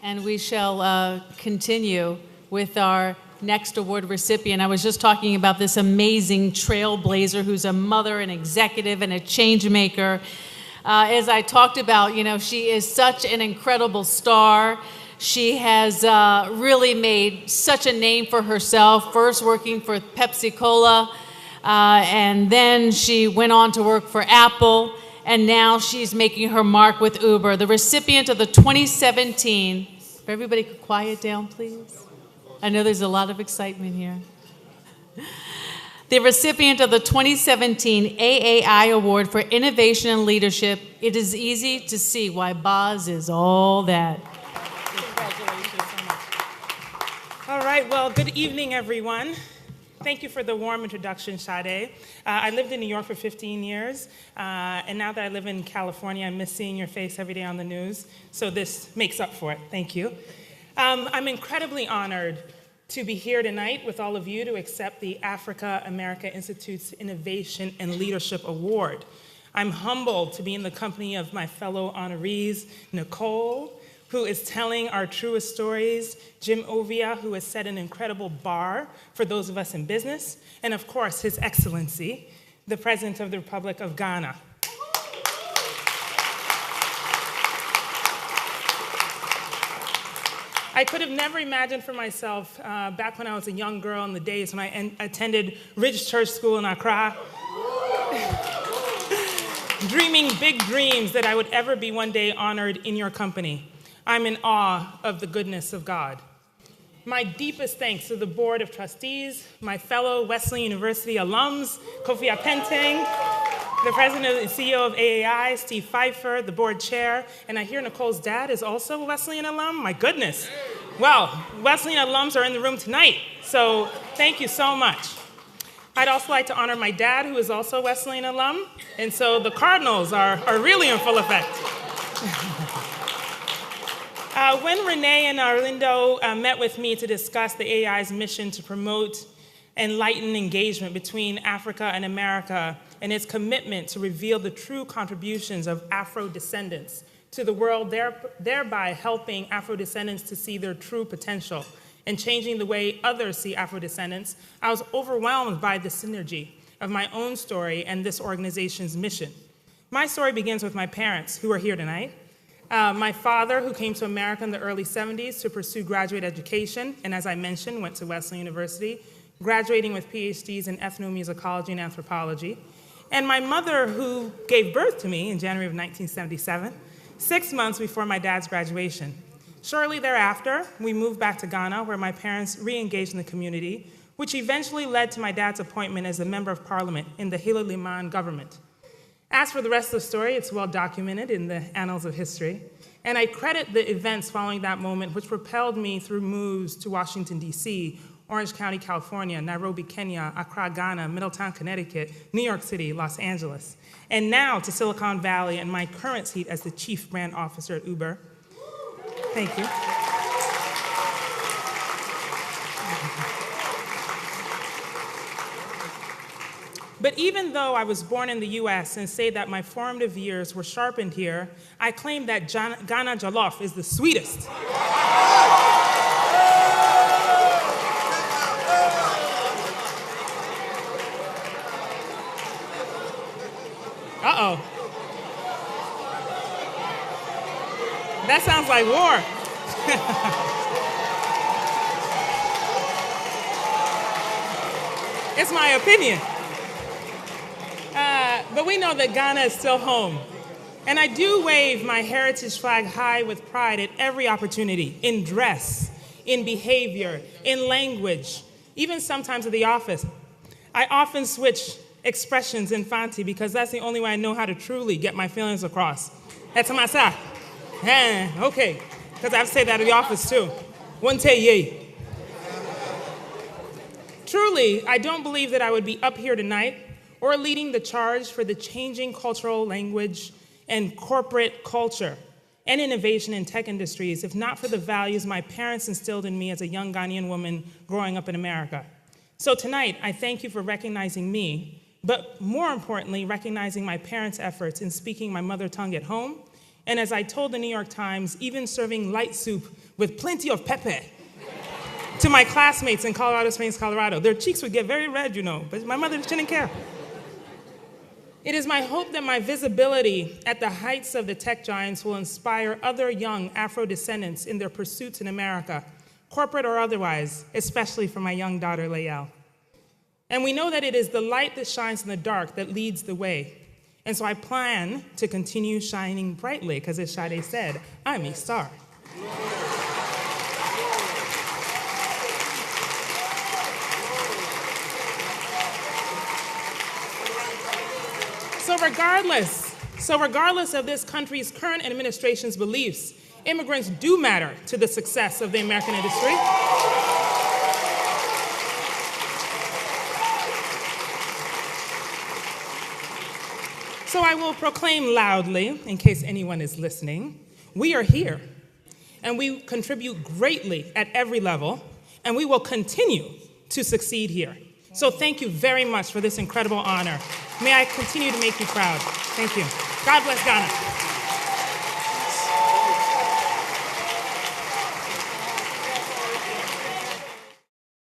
And we shall continue with our next award recipient. I was just talking about this amazing trailblazer who's a mother, an executive, and a change maker. As I talked about, she is such an incredible star. She has really made such a name for herself, first working for Pepsi-Cola, and then she went on to work for Apple, and now she's making her mark with Uber. The recipient of the 2017, if everybody could quiet down, please. I know there's a lot of excitement here. The recipient of the 2017 AAI Award for Innovation and Leadership, it is easy to see why Boz is all that. Congratulations so much. All right, well, good evening, everyone. Thank you for the warm introduction, Sade. I lived in New York for 15 years, and now that I live in California, I miss seeing your face every day on the news, so this makes up for it. Thank you. I'm incredibly honored to be here tonight with all of you to accept the Africa America Institute's Innovation and Leadership Award. I'm humbled to be in the company of my fellow honorees, Nicole, who is telling our truest stories, Jim Ovia, who has set an incredible bar for those of us in business, and of course, His Excellency, the President of the Republic of Ghana. I could have never imagined for myself, back when I was a young girl in the days when I attended Ridge Church School in Accra, dreaming big dreams that I would ever be one day honored in your company. I'm in awe of the goodness of God. My deepest thanks to the Board of Trustees, my fellow Wesleyan University alums, Kofi Apenteng, the President and CEO of AAI, Steve Pfeiffer, the board chair, and I hear Nicole's dad is also a Wesleyan alum. My goodness. Well, Wesleyan alums are in the room tonight, so thank you so much. I'd also like to honor my dad, who is also a Wesleyan alum, and so the Cardinals are really in full effect. When Renee and Arlindo met with me to discuss the AI's mission to promote enlightened engagement between Africa and America and its commitment to reveal the true contributions of Afro-descendants to the world, thereby helping Afro-descendants to see their true potential and changing the way others see Afro-descendants, I was overwhelmed by the synergy of my own story and this organization's mission. My story begins with my parents, who are here tonight. My father, who came to America in the early 70s to pursue graduate education, and as I mentioned, went to Wesleyan University, graduating with PhDs in ethnomusicology and anthropology. And my mother, who gave birth to me in January of 1977, 6 months before my dad's graduation. Shortly thereafter, we moved back to Ghana, where my parents re-engaged in the community, which eventually led to my dad's appointment as a member of parliament in the Hila Liman government. As for the rest of the story, it's well documented in the annals of history, and I credit the events following that moment which propelled me through moves to Washington, D.C., Orange County, California, Nairobi, Kenya, Accra, Ghana, Middletown, Connecticut, New York City, Los Angeles, and now to Silicon Valley and my current seat as the Chief Brand Officer at Uber. Thank you. But even though I was born in the US and say that my formative years were sharpened here, I claim that Ghana jollof is the sweetest. Uh-oh. That sounds like war. It's my opinion. But we know that Ghana is still home. And I do wave my heritage flag high with pride at every opportunity, in dress, in behavior, in language, even sometimes at the office. I often switch expressions in Fanti because that's the only way I know how to truly get my feelings across. That's my side. Okay, because I've said that at the office too. One tay yay. Truly, I don't believe that I would be up here tonight or leading the charge for the changing cultural language and corporate culture and innovation in tech industries if not for the values my parents instilled in me as a young Ghanaian woman growing up in America. So tonight, I thank you for recognizing me, but more importantly, recognizing my parents' efforts in speaking my mother tongue at home And as I told the New York Times, even serving light soup with plenty of pepper to my classmates in Colorado Springs, Colorado. Their cheeks would get very red, but my mother didn't care. It is my hope that my visibility at the heights of the tech giants will inspire other young Afro-descendants in their pursuits in America, corporate or otherwise, especially for my young daughter, Layel. And we know that it is the light that shines in the dark that leads the way. And so I plan to continue shining brightly, because as Sade said, I'm a star. So regardless of this country's current administration's beliefs, immigrants do matter to the success of the American industry. So I will proclaim loudly, in case anyone is listening, we are here, and we contribute greatly at every level, and we will continue to succeed here. So thank you very much for this incredible honor. May I continue to make you proud. Thank you. God bless Ghana.